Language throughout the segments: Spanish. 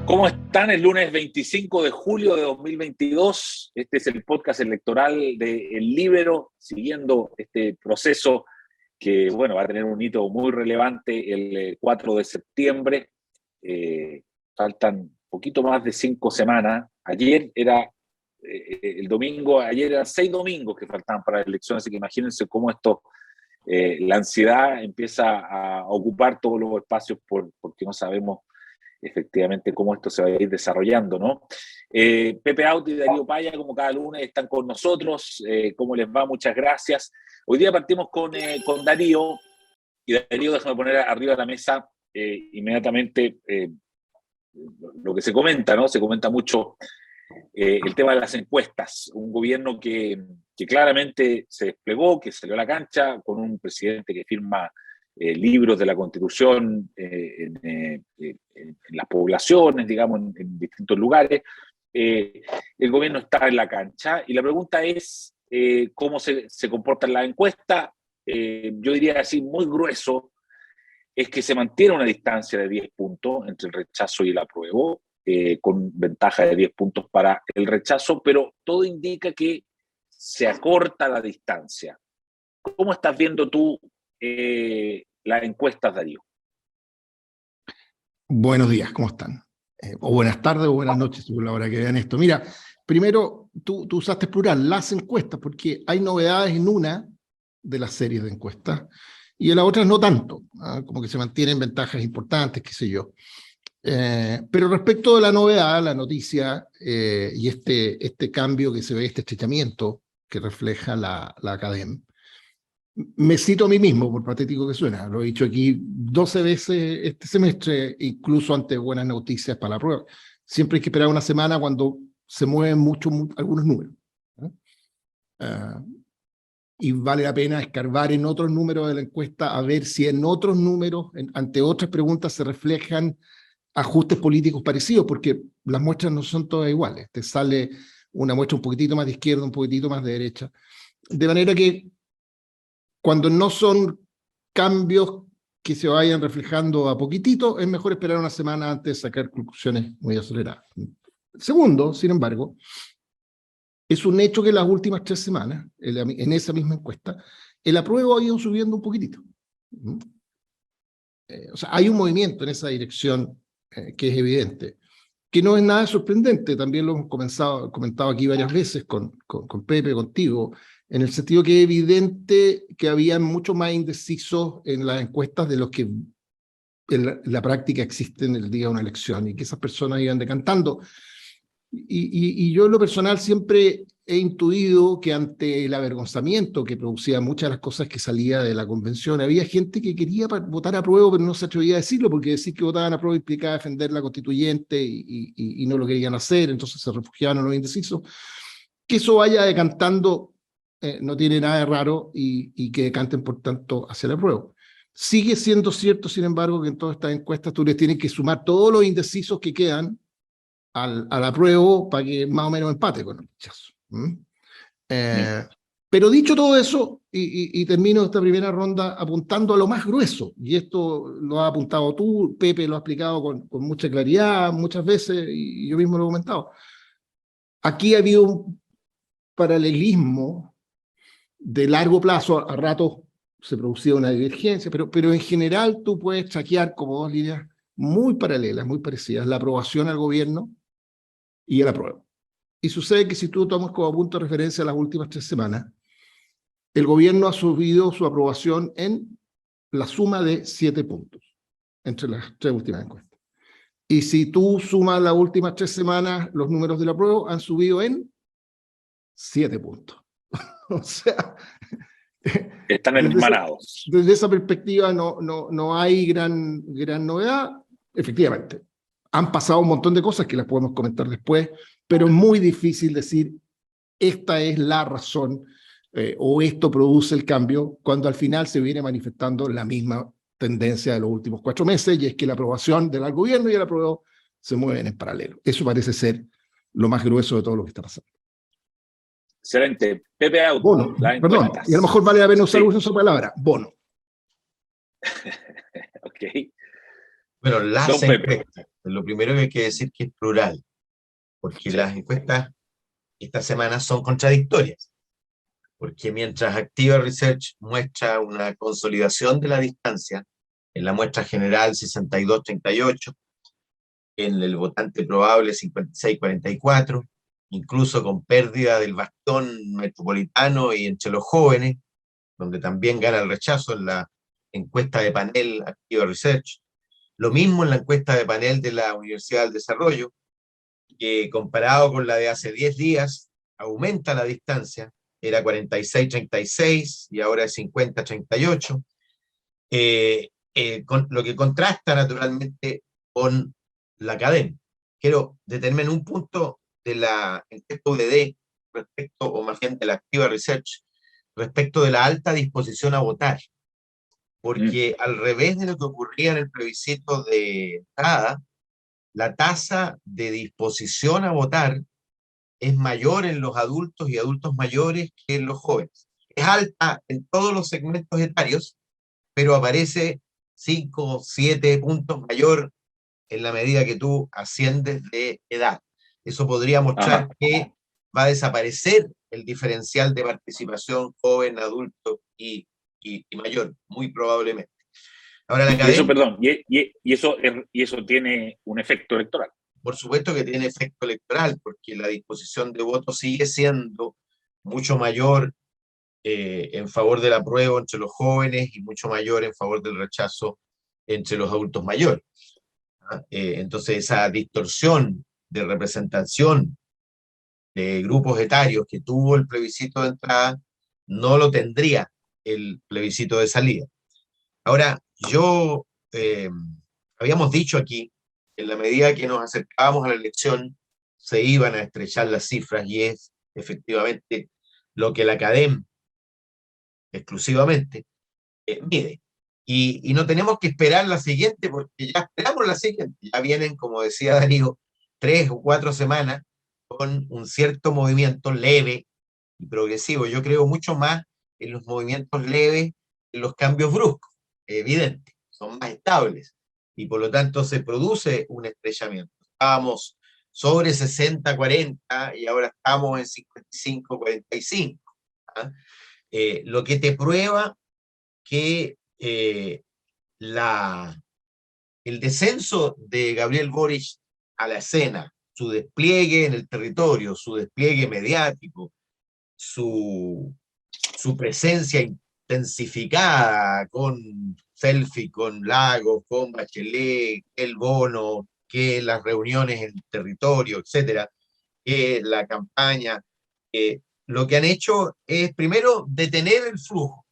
¿Cómo están? El lunes 25 de julio de 2022. Este es el podcast electoral de El Líbero, siguiendo este proceso que, bueno, va a tener un hito muy relevante el 4 de septiembre. Faltan poquito más de 5 semanas. Ayer era el domingo, ayer eran 6 domingos que faltaban para las elecciones, así que imagínense cómo esto, la ansiedad empieza a ocupar todos los espacios porque no sabemos efectivamente cómo esto se va a ir desarrollando, ¿no? Pepe Auti y Darío Paya, como cada lunes, están con nosotros. ¿Cómo les va? Muchas gracias. Hoy día partimos con Darío, y Darío, déjame poner arriba de la mesa inmediatamente lo que se comenta, ¿no? Se comenta mucho el tema de las encuestas. Un gobierno que claramente se desplegó, que salió a la cancha, con un presidente que firma libros de la Constitución en las poblaciones, digamos, en distintos lugares. El gobierno está en la cancha y la pregunta es cómo se comporta en la encuesta. Yo diría así, muy grueso, es que se mantiene una distancia de 10 puntos entre el rechazo y el apruebo, con ventaja de 10 puntos para el rechazo, pero todo indica que se acorta la distancia. ¿Cómo estás viendo tú las encuestas, Darío? Buenos días, ¿cómo están? O buenas tardes o buenas noches, según la hora que vean esto. Mira, primero, tú usaste plural, las encuestas, porque hay novedades en una de las series de encuestas y en las otras no tanto, como que se mantienen ventajas importantes, qué sé yo. Pero respecto de la novedad, la noticia y este cambio que se ve, este estrechamiento que refleja la Academ, me cito a mí mismo, por patético que suena, lo he dicho aquí 12 veces este semestre, incluso ante buenas noticias para la prueba. Siempre hay que esperar una semana cuando se mueven algunos números, ¿no? Y vale la pena escarbar en otros números de la encuesta a ver si en otros números, ante otras preguntas, se reflejan ajustes políticos parecidos, porque las muestras no son todas iguales. Te sale una muestra un poquitito más de izquierda, un poquitito más de derecha. De manera que cuando no son cambios que se vayan reflejando a poquitito, es mejor esperar una semana antes de sacar conclusiones muy aceleradas. Segundo, sin embargo, es un hecho que las últimas 3 semanas, en esa misma encuesta, el apruebo ha ido subiendo un poquitito. O sea, hay un movimiento en esa dirección que es evidente, que no es nada sorprendente. También lo hemos comentado aquí varias veces con Pepe, contigo, en el sentido que es evidente que había mucho más indecisos en las encuestas de los que en la práctica existen el día de una elección, y que esas personas iban decantando. Y yo en lo personal siempre he intuido que ante el avergonzamiento que producía muchas de las cosas que salía de la convención, había gente que quería votar a prueba, pero no se atrevía a decirlo, porque decir que votaban a prueba implicaba defender la constituyente y no lo querían hacer, entonces se refugiaban en los indecisos. Que eso vaya decantando no tiene nada de raro, y que decanten, por tanto, hacia la prueba. Sigue siendo cierto, sin embargo, que en todas estas encuestas tú les tienes que sumar todos los indecisos que quedan al apruebo para que más o menos empate con el rechazo. Pero dicho todo eso, y termino esta primera ronda apuntando a lo más grueso, y esto lo has apuntado tú, Pepe lo ha explicado con mucha claridad muchas veces, y yo mismo lo he comentado. Aquí ha habido un paralelismo de largo plazo. A ratos se producía una divergencia, pero en general tú puedes traquear como dos líneas muy paralelas, muy parecidas, la aprobación al gobierno y el apruebo. Y sucede que si tú tomas como punto de referencia las últimas 3 semanas, el gobierno ha subido su aprobación en la suma de 7 puntos entre las 3 últimas encuestas. Y si tú sumas las últimas 3 semanas, los números del apruebo han subido en 7 puntos. O sea, están hermanados. Desde esa perspectiva no hay gran novedad. Efectivamente, han pasado un montón de cosas que las podemos comentar después, pero es muy difícil decir esta es la razón o esto produce el cambio, cuando al final se viene manifestando la misma tendencia de los últimos 4 meses, y es que la aprobación del gobierno y el apruebo se mueven en paralelo. Eso parece ser lo más grueso de todo lo que está pasando. Excelente. Pepe Auti, bono, perdón, y a lo mejor vale la pena usar esa palabra, bono. Ok. Bueno, las encuestas. lo primero que hay que decir que es plural, porque las encuestas esta semana son contradictorias, porque mientras Activa Research muestra una consolidación de la distancia, en la muestra general 62-38, en el votante probable 56-44, incluso con pérdida del bastón metropolitano y entre los jóvenes, donde también gana el rechazo en la encuesta de panel Activa Research. Lo mismo en la encuesta de panel de la Universidad del Desarrollo, que comparado con la de hace 10 días, aumenta la distancia, era 46-36 y ahora es 50-38, lo que contrasta naturalmente con la academia. Quiero detenerme en un punto de la encuesta UDD, respecto, o más bien de la Activa Research, respecto de la alta disposición a votar, porque al revés de lo que ocurría en el plebiscito de entrada, la tasa de disposición a votar es mayor en los adultos y adultos mayores que en los jóvenes. Es alta en todos los segmentos etarios, pero aparece 5 o 7 puntos mayor en la medida que tú asciendes de edad. Eso podría mostrar que va a desaparecer el diferencial de participación joven, adulto y mayor, muy probablemente. Ahora la academia, eso, perdón, y eso tiene un efecto electoral. por supuesto que tiene efecto electoral, porque la disposición de voto sigue siendo mucho mayor en favor del apruebo entre los jóvenes y mucho mayor en favor del rechazo entre los adultos mayores. Entonces esa distorsión de representación de grupos etarios que tuvo el plebiscito de entrada no lo tendría el plebiscito de salida. Ahora, habíamos dicho aquí, en la medida que nos acercábamos a la elección, se iban a estrechar las cifras, y es efectivamente lo que la academia exclusivamente mide. Y no tenemos que esperar la siguiente, porque ya esperamos la siguiente. Ya vienen, como decía Darío, 3 o 4 semanas con un cierto movimiento leve y progresivo. Yo creo mucho más en los movimientos leves, en los cambios bruscos, evidente, son más estables y por lo tanto se produce un estrechamiento. Estábamos sobre 60-40 y ahora estamos en 55-45. ¿Ah? Lo que te prueba que el descenso de Gabriel Boric a la escena, su despliegue en el territorio, su despliegue mediático, su presencia intensificada con selfie, con Lagos, con Bachelet, el bono, que las reuniones en el territorio, etcétera, que la campaña, lo que han hecho es primero detener el flujo,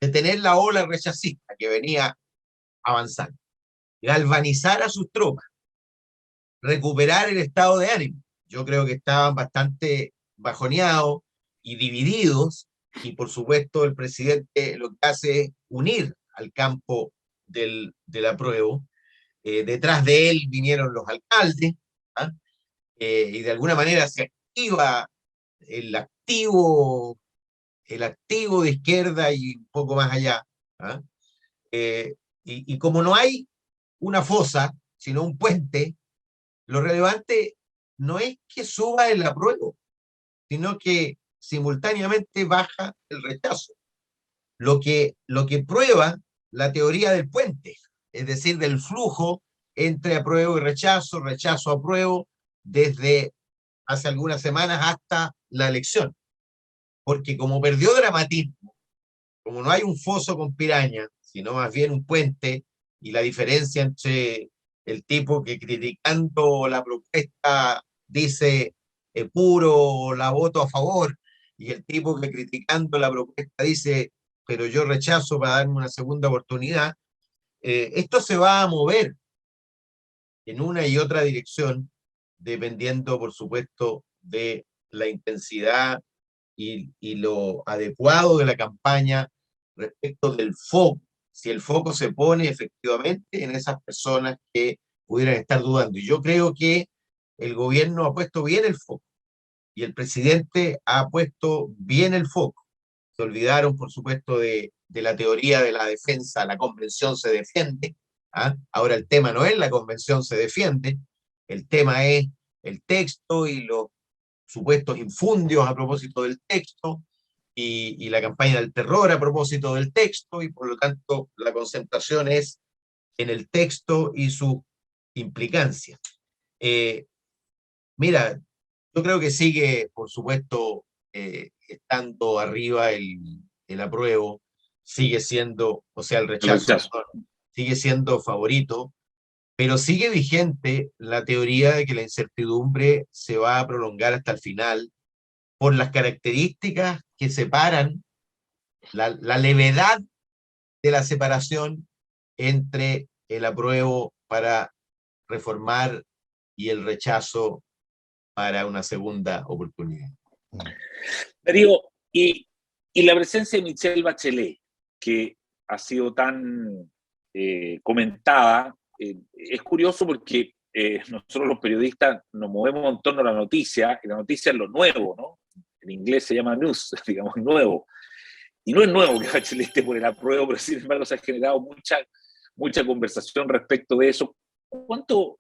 detener la ola rechacista que venía avanzando, galvanizar a sus tropas, recuperar el estado de ánimo. Yo creo que estaban bastante bajoneados y divididos, y por supuesto el presidente lo que hace es unir al campo del apruebo. Detrás de él vinieron los alcaldes, ¿ah? Y de alguna manera se activa el activo, de izquierda y un poco más allá. ¿Ah? Y como no hay una fosa, sino un puente, lo relevante no es que suba el apruebo, sino que simultáneamente baja el rechazo. Lo que prueba la teoría del puente, es decir, del flujo entre apruebo y rechazo, rechazo apruebo, desde hace algunas semanas hasta la elección. Porque como perdió dramatismo, como no hay un foso con piraña, sino más bien un puente, y la diferencia entre el tipo que criticando la propuesta dice puro la voto a favor, y el tipo que criticando la propuesta dice pero yo rechazo para darme una segunda oportunidad, esto se va a mover en una y otra dirección, dependiendo, por supuesto, de la intensidad y lo adecuado de la campaña respecto del foco. Si el foco se pone efectivamente en esas personas que pudieran estar dudando. Y yo creo que el gobierno ha puesto bien el foco y el presidente ha puesto bien el foco. Se olvidaron, por supuesto, de la teoría de la defensa, la convención se defiende, ¿ah? Ahora el tema no es la convención se defiende, el tema es el texto y los supuestos infundios a propósito del texto, y la campaña del terror a propósito del texto, y por lo tanto la concentración es en el texto y su implicancia. Mira, yo creo que sigue, por supuesto, estando arriba el apruebo, sigue siendo, o sea, el El rechazo, rechazo. perdón, sigue siendo favorito, pero sigue vigente la teoría de que la incertidumbre se va a prolongar hasta el final por las características que separan la levedad de la separación entre el apruebo para reformar y el rechazo para una segunda oportunidad. Darío, y la presencia de Michelle Bachelet, que ha sido tan comentada, es curioso porque nosotros los periodistas nos movemos en torno a la noticia, y la noticia es lo nuevo, ¿no? En inglés se llama news, digamos, nuevo. Y no es nuevo que Bachelet esté por el apruebo, pero sin embargo se ha generado mucha conversación respecto de eso. ¿Cuánto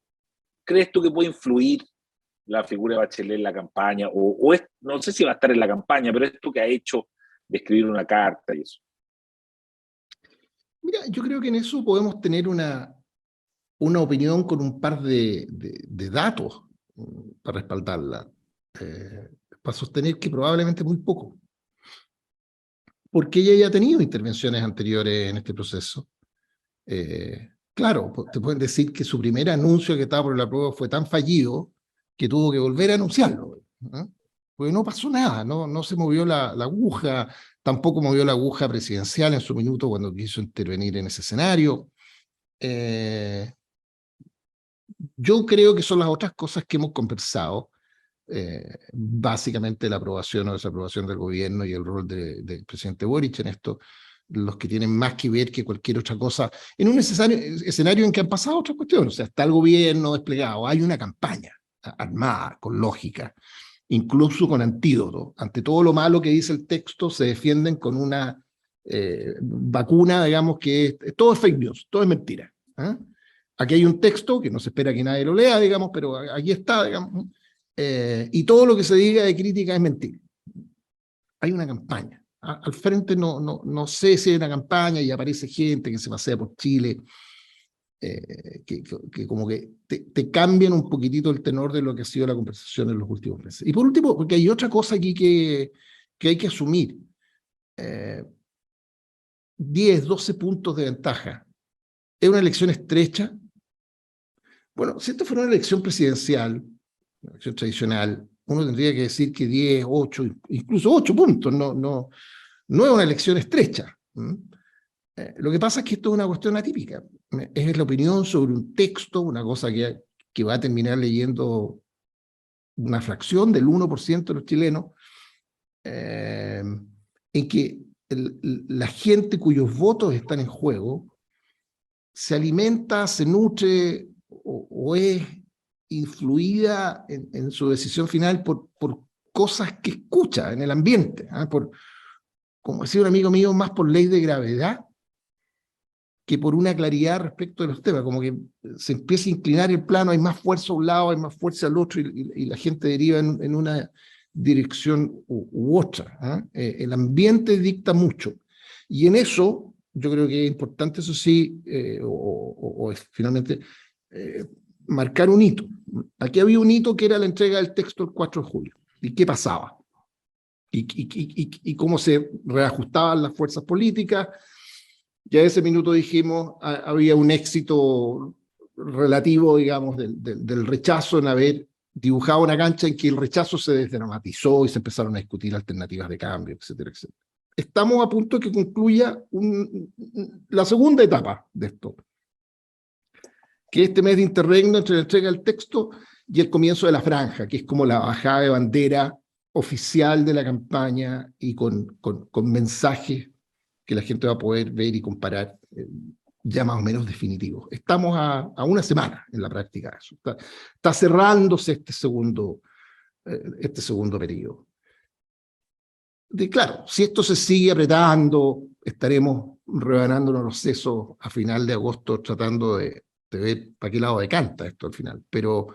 crees tú que puede influir la figura de Bachelet en la campaña? O es, no sé si va a estar en la campaña, pero esto que ha hecho de escribir una carta y eso. Mira, yo creo que en eso podemos tener una opinión con un par de datos para respaldarla, para sostener que probablemente muy poco. Porque ella ya ha tenido intervenciones anteriores en este proceso. Claro, te pueden decir que su primer anuncio que estaba por la prueba fue tan fallido que tuvo que volver a anunciarlo, ¿no? Porque no pasó nada, no se movió la aguja, tampoco movió la aguja presidencial en su minuto cuando quiso intervenir en ese escenario. Yo creo que son las otras cosas que hemos conversado, básicamente la aprobación o desaprobación del gobierno y el rol del presidente Boric en esto, los que tienen más que ver que cualquier otra cosa, en un escenario en que han pasado otras cuestiones. O sea, está el gobierno desplegado, hay una campaña armada, con lógica, incluso con antídoto. Ante todo lo malo que dice el texto, se defienden con una vacuna, digamos, que todo es fake news, todo es mentira. ¿Eh? Aquí hay un texto que no se espera que nadie lo lea, digamos, pero aquí está, digamos, y todo lo que se diga de crítica es mentira. Hay una campaña. Al frente no sé si hay una campaña y aparece gente que se pasea por Chile, que como que te cambian un poquitito el tenor de lo que ha sido la conversación en los últimos meses. Y por último, porque hay otra cosa aquí que hay que asumir. 10, 12 puntos de ventaja. ¿Es una elección estrecha? Bueno, si esto fuera una elección presidencial, una elección tradicional, uno tendría que decir que 10, 8, incluso 8 puntos, no es una elección estrecha. Lo que pasa es que esto es una cuestión atípica. Es la opinión sobre un texto, una cosa que va a terminar leyendo una fracción del 1% de los chilenos, en que la gente cuyos votos están en juego se alimenta, se nutre o es influida en su decisión final por cosas que escucha en el ambiente, como decía un amigo mío, más por ley de gravedad que por una claridad respecto de los temas, como que se empieza a inclinar el plano, hay más fuerza a un lado, hay más fuerza al otro, y la gente deriva en una dirección u otra. El ambiente dicta mucho, y en eso yo creo que es importante, eso sí, finalmente marcar un hito. Aquí había un hito que era la entrega del texto el 4 de julio. ¿Y qué pasaba? Y cómo se reajustaban las fuerzas políticas. Ya ese minuto dijimos, había un éxito relativo, digamos, del rechazo en haber dibujado una cancha en que el rechazo se desdramatizó y se empezaron a discutir alternativas de cambio, etcétera, etcétera. Estamos a punto de que concluya la segunda etapa de esto, que este mes de interregno entre la entrega del texto y el comienzo de la franja, que es como la bajada de bandera oficial de la campaña y con mensajes que la gente va a poder ver y comparar ya más o menos definitivos. Estamos a una semana en la práctica de eso. Está cerrándose este segundo periodo. claro, si esto se sigue apretando, estaremos rebanándonos los sesos a final de agosto tratando de ver para qué lado decanta esto al final. Pero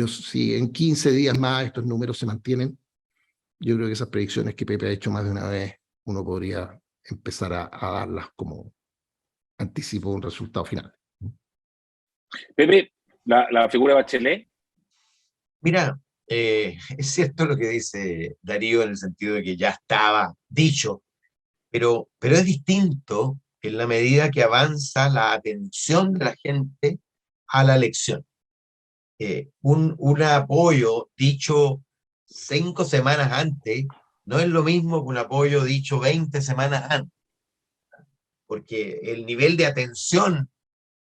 si en 15 días más estos números se mantienen, yo creo que esas predicciones que Pepe ha hecho más de una vez, uno podría empezar a darlas como anticipo de un resultado final. Pepe, la figura de Bachelet. Mira, es cierto lo que dice Darío en el sentido de que ya estaba dicho, pero es distinto en la medida que avanza la atención de la gente a la elección. Un apoyo dicho 5 semanas antes no es lo mismo que un apoyo dicho 20 semanas antes, porque el nivel de atención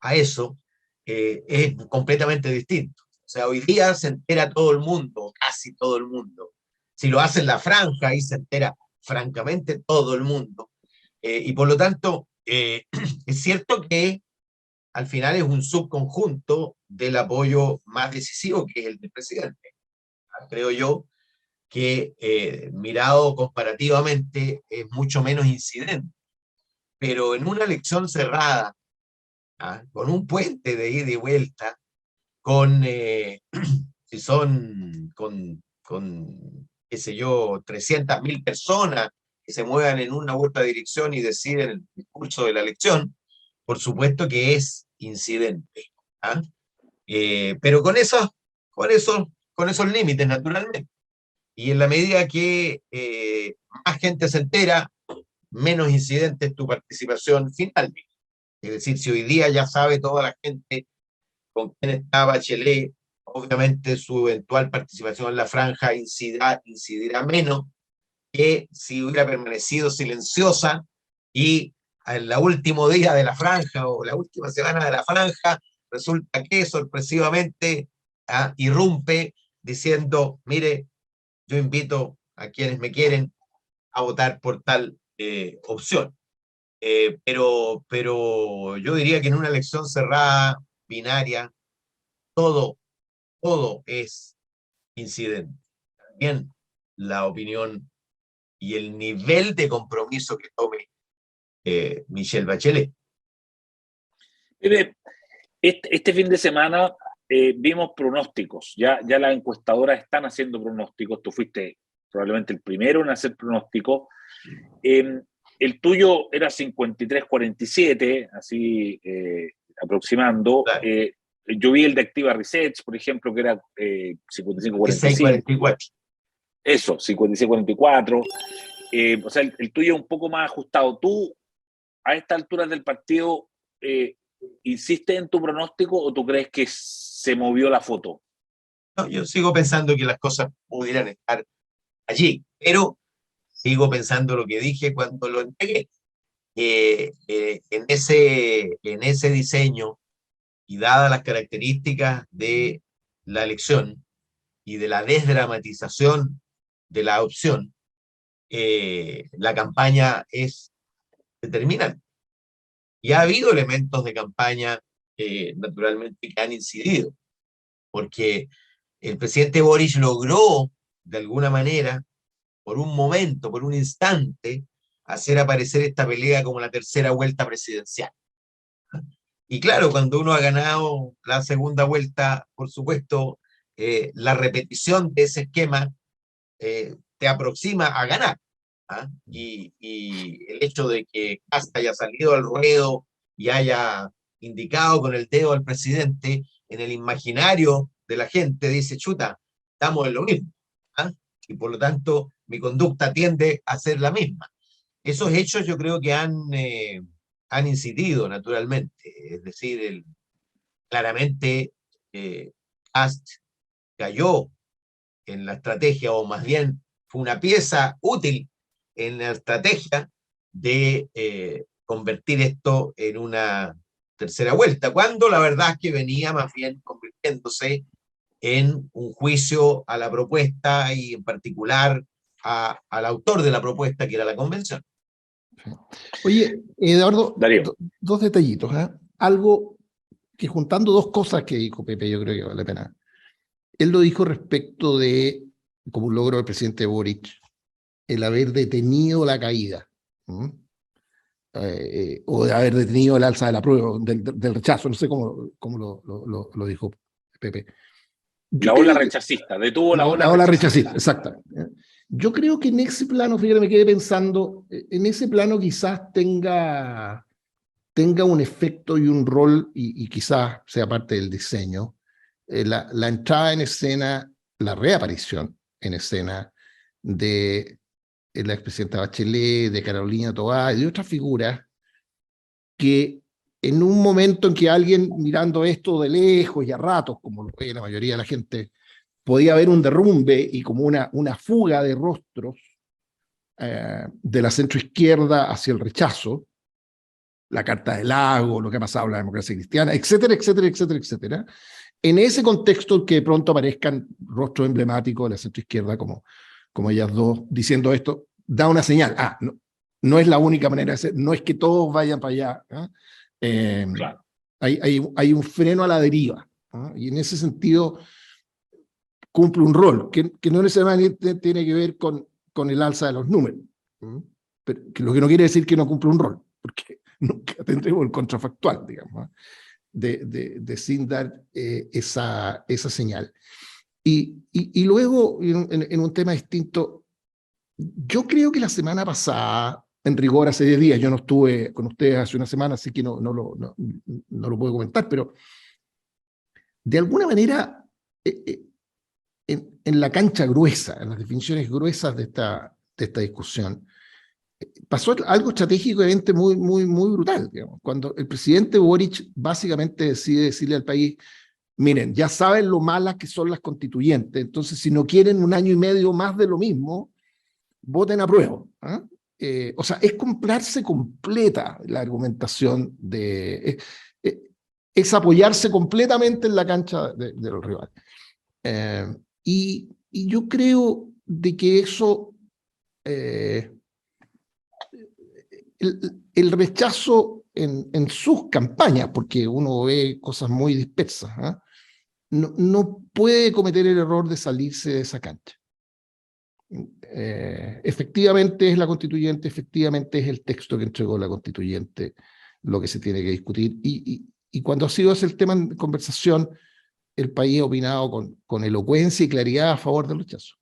a eso es completamente distinto. O sea, hoy día se entera todo el mundo, casi todo el mundo. Si lo hace en la franja, ahí se entera francamente todo el mundo. Y por lo tanto, es cierto que al final es un subconjunto del apoyo más decisivo, que es el del presidente. Creo yo que mirado comparativamente es mucho menos incidente. Pero en una elección cerrada, con un puente de ida y vuelta, con, si son, qué sé yo, 300.000 personas que se muevan en una u otra dirección y deciden el discurso de la elección, por supuesto que es incidente. ¿Ah? Pero con esos límites, naturalmente. Y en la medida que más gente se entera, menos incidente es tu participación final. Es decir, si hoy día ya sabe toda la gente con quién está Bachelet, obviamente su eventual participación en la franja incidirá menos que si hubiera permanecido silenciosa y en el último día de la franja o la última semana de la franja resulta que sorpresivamente irrumpe diciendo, mire, yo invito a quienes me quieren a votar por tal opción. Pero yo diría que en una elección cerrada, binaria, todo es incidente. También la opinión y el nivel de compromiso que tome Michelle Bachelet. Pepe, este fin de semana vimos pronósticos. Ya las encuestadoras están haciendo pronósticos. Tú fuiste probablemente el primero en hacer pronósticos. El tuyo era 53-47, así aproximando. Claro. Yo vi el de Activa Research, por ejemplo, que era 55-45. 44. Eso, 56-44. O sea, el tuyo es un poco más ajustado. ¿Tú, a esta altura del partido, insistes en tu pronóstico o tú crees que se movió la foto? No, yo sigo pensando que las cosas pudieran estar allí, pero sigo pensando lo que dije cuando lo entregué. En ese diseño y dadas las características de la elección y de la desdramatización de la opción, la campaña es determinante. Y ha habido elementos de campaña, naturalmente, que han incidido, porque el presidente Boric logró, de alguna manera, por un momento, por un instante, hacer aparecer esta pelea como la tercera vuelta presidencial. Y claro, cuando uno ha ganado la segunda vuelta, por supuesto, la repetición de ese esquema te aproxima a ganar. Y el hecho de que Kast haya salido al ruedo y haya indicado con el dedo al presidente, en el imaginario de la gente dice, chuta, estamos en lo mismo. Y por lo tanto, mi conducta tiende a ser la misma. Esos hechos yo creo que han incidido naturalmente. Es decir, claramente Kast cayó en la estrategia, o más bien fue una pieza útil en la estrategia de convertir esto en una tercera vuelta, cuando la verdad es que venía más bien convirtiéndose en un juicio a la propuesta y en particular al autor de la propuesta, que era la convención. Oye, Eduardo, Darío. dos detallitos. Algo que juntando dos cosas que dijo Pepe, yo creo que vale la pena. Él lo dijo respecto de, como un logro del presidente Boric, el haber detenido la caída, o de haber detenido el alza de la prueba, del rechazo, no sé cómo lo dijo Pepe. La ola rechacista, detuvo la ola rechacista, exacto. Yo creo que en ese plano, fíjate, me quedé pensando, en ese plano quizás tenga un efecto y un rol, y quizás sea parte del diseño, la entrada en escena, la reaparición en escena de la expresidenta Bachelet, de Carolina Toá y de otras figuras que en un momento en que alguien mirando esto de lejos y a ratos, como lo ve la mayoría de la gente, podía haber un derrumbe y como una fuga de rostros de la centroizquierda hacia el rechazo, la Carta del Lago, lo que ha pasado en la democracia cristiana, etcétera, etcétera, etcétera, etcétera. En ese contexto que de pronto aparezcan rostros emblemáticos de la centroizquierda como ellas dos diciendo esto, da una señal. No es la única manera de hacer, no es que todos vayan para allá. Claro. Hay un freno a la deriva, y en ese sentido cumple un rol que no necesariamente tiene que ver con el alza de los números, pero lo que no quiere decir que no cumple un rol, porque nunca tendremos el contrafactual, digamos, de sin dar esa señal. Y luego, en un tema distinto, yo creo que la semana pasada, en rigor hace 10 días, yo no estuve con ustedes hace una semana, así que no lo puedo comentar, pero de alguna manera, en la cancha gruesa, en las definiciones gruesas de esta discusión, pasó algo estratégicamente muy, muy, muy brutal, digamos, cuando el presidente Boric básicamente decide decirle al país: miren, ya saben lo malas que son las constituyentes, entonces si no quieren un año y medio más de lo mismo, voten a prueba. O sea, es comprarse completa la argumentación es apoyarse completamente en la cancha de los rivales. Y yo creo de que eso, el rechazo en sus campañas, porque uno ve cosas muy dispersas, no puede cometer el error de salirse de esa cancha. Efectivamente es la constituyente, efectivamente es el texto que entregó la constituyente lo que se tiene que discutir, y cuando ha sido ese el tema en conversación, el país ha opinado con elocuencia y claridad a favor del rechazo.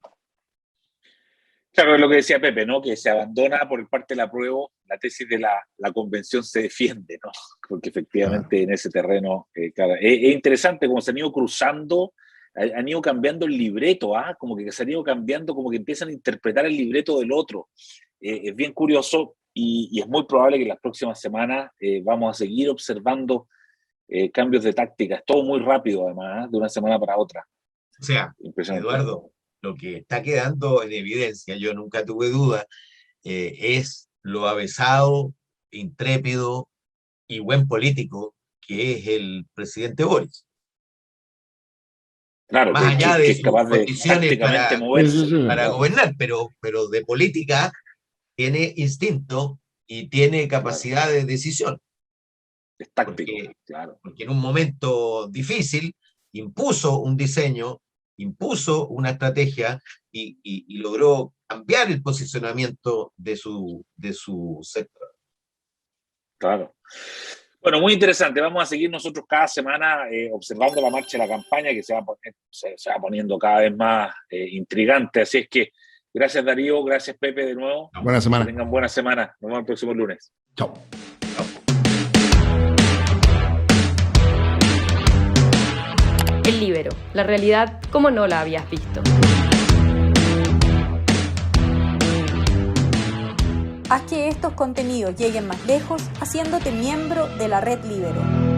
Claro, es lo que decía Pepe, ¿no? Que se abandona por parte de la prueba la tesis de la convención se defiende, ¿no? Porque efectivamente en ese terreno, claro, es interesante cómo se han ido cruzando, han ido cambiando el libreto, como que se han ido cambiando, como que empiezan a interpretar el libreto del otro. Es bien curioso y es muy probable que en las próximas semanas vamos a seguir observando cambios de tácticas, todo muy rápido además, de una semana para otra. O sea, Eduardo, lo que está quedando en evidencia, yo nunca tuve duda, es lo avesado, intrépido y buen político que es el presidente Boric. Claro, más allá de sus condiciones para gobernar, pero de política tiene instinto y tiene capacidad de decisión. Es táctico, claro. Porque en un momento difícil impuso un diseño, impuso una estrategia y logró cambiar el posicionamiento de su sector. Claro. Bueno, muy interesante. Vamos a seguir nosotros cada semana observando la marcha de la campaña, que se va poniendo cada vez más intrigante. Así es que gracias, Darío, gracias, Pepe, de nuevo. Buena semana. Que tengan buena semana. Nos vemos el próximo lunes. Chao. El Líbero, la realidad como no la habías visto. Haz que estos contenidos lleguen más lejos haciéndote miembro de la Red Líbero.